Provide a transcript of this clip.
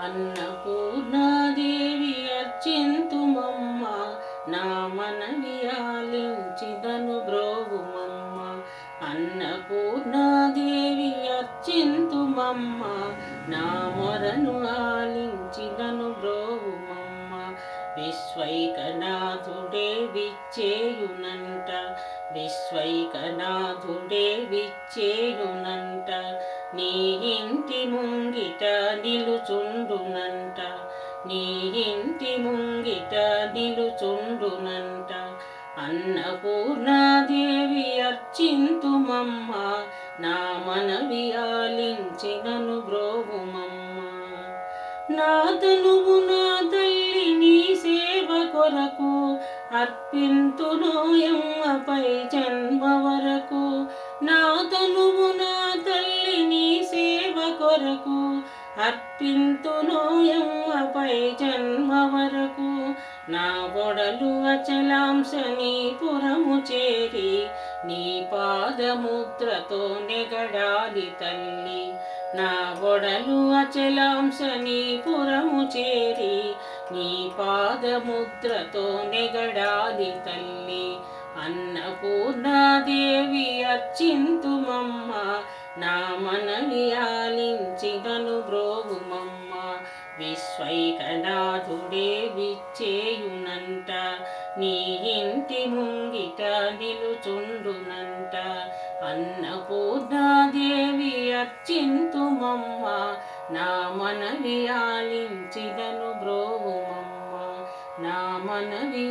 అన్నపూర్ణాదేవి అర్చింతుమమ్మ, నా మనవి ఆలించిదను బ్రోవుమమ్మ. అన్నపూర్ణాదేవి అర్చింతుమమ్మ, నా మొరను ఆలించిదను బ్రోవుమమ్మ. విశ్వైకనాథుడే విచ్చేయునంట, విశ్వైకనాథుడే విచ్చేయునంట. నీ ఇంటి ముంగిట నిలుచుండునంట, నీ ఇంటి ముంగిట నిలుచుండునంట. అన్నపూర్ణాదేవి అర్చింతుమమ్మ, నా మనవి ఆలించినను బ్రోవుమమ్మ. నా తనువు నా తల్లి నీ సేవ కొరకు అర్పింతునోయమ్మపై జన్మ వరకు. నా తనువు నా తల్లి నీ సేవ కొరకు అర్పింతునోయమ్మపై జన్మ వరకు. నా ఒడలు అచలాంశ నీ పురము చేరి, నీ పాదముద్రతో నెగడాలి తల్లి. నా ఒడలు అచలాంశ నీ పురము చేరి, నీ పాదముద్రతో నెగడాలి తల్లి. అన్నపూర్ణాదేవి అర్చింతుమమ్మ, నా మనవి ఆలించిదను బ్రోవుమమ్మ. విశ్వైకనాథుడే విచ్చేయునంట, నీ ఇంటి ముంగిట నిలుచుండునంట. అన్నపూర్ణాదేవి అర్చింతుమమ్మ, నా మనవి ఆలించిదను బ్రోవుమమ్మ, నా మనవి